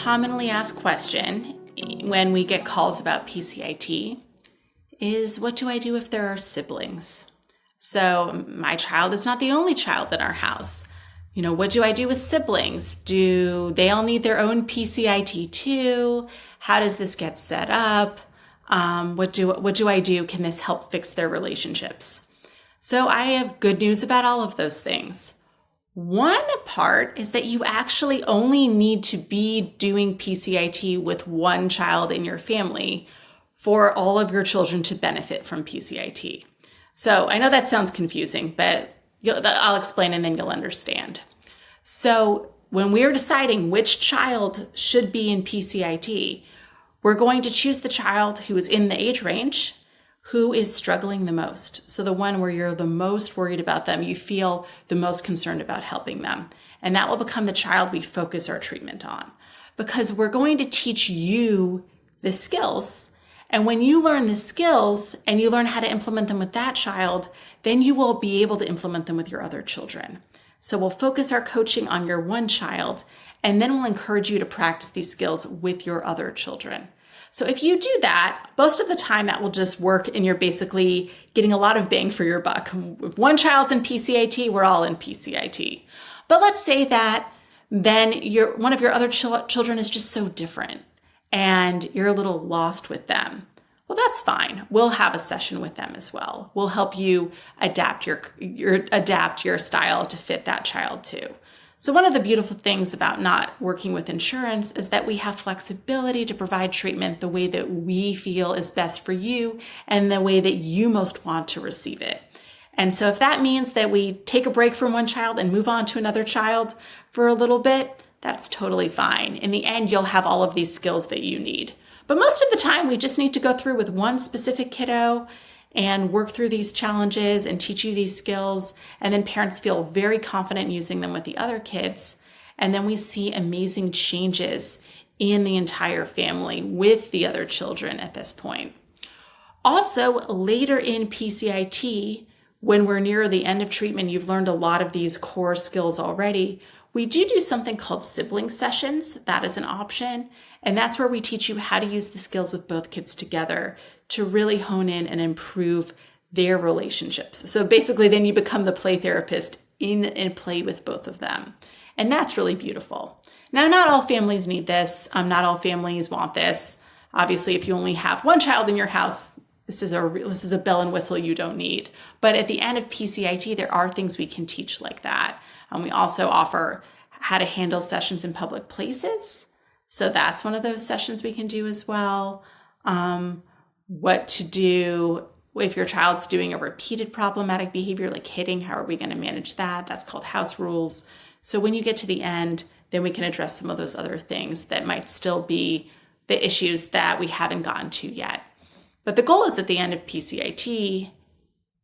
commonly asked question when we get calls about PCIT is, what do I do if there are siblings? So my child is not the only child in our house. What do I do with siblings? Do they all need their own PCIT too? How does this get set up? What do I do? Can this help fix their relationships? So I have good news about all of those things. One part is that you actually only need to be doing PCIT with one child in your family for all of your children to benefit from PCIT. So I know that sounds confusing, but I'll explain and then you'll understand. So when we're deciding which child should be in PCIT, we're going to choose the child who is in the age range, who is struggling the most. So the one where you're the most worried about them, you feel the most concerned about helping them. And that will become the child we focus our treatment on, because we're going to teach you the skills. And when you learn the skills and you learn how to implement them with that child, then you will be able to implement them with your other children. So we'll focus our coaching on your one child, and then we'll encourage you to practice these skills with your other children. So if you do that, most of the time that will just work and you're basically getting a lot of bang for your buck. If one child's in PCIT, we're all in PCIT. But let's say that then one of your other children is just so different and you're a little lost with them. Well, that's fine. We'll have a session with them as well. We'll help you adapt your style to fit that child too. So one of the beautiful things about not working with insurance is that we have flexibility to provide treatment the way that we feel is best for you and the way that you most want to receive it. And so if that means that we take a break from one child and move on to another child for a little bit, that's totally fine. In the end, you'll have all of these skills that you need. But most of the time, we just need to go through with one specific kiddo and work through these challenges and teach you these skills. And then parents feel very confident using them with the other kids. And then we see amazing changes in the entire family with the other children at this point. Also, later in PCIT, when we're near the end of treatment, you've learned a lot of these core skills already. We do something called sibling sessions. That is an option. And that's where we teach you how to use the skills with both kids together to really hone in and improve their relationships. So basically, then you become the play therapist in and play with both of them. And that's really beautiful. Now, not all families need this. Not all families want this. Obviously, if you only have one child in your house, this is a bell and whistle you don't need. But at the end of PCIT, there are things we can teach like that. We also offer how to handle sessions in public places. So that's one of those sessions we can do as well. What to do if your child's doing a repeated problematic behavior like hitting, how are we going to manage that? That's called house rules. So when you get to the end, then we can address some of those other things that might still be the issues that we haven't gotten to yet. But the goal is at the end of PCIT,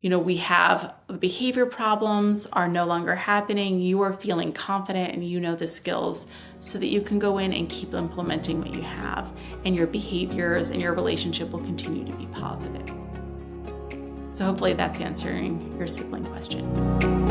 we have the behavior problems are no longer happening. You are feeling confident and you know the skills so that you can go in and keep implementing what you have, and your behaviors and your relationship will continue to be positive. So hopefully that's answering your sibling question.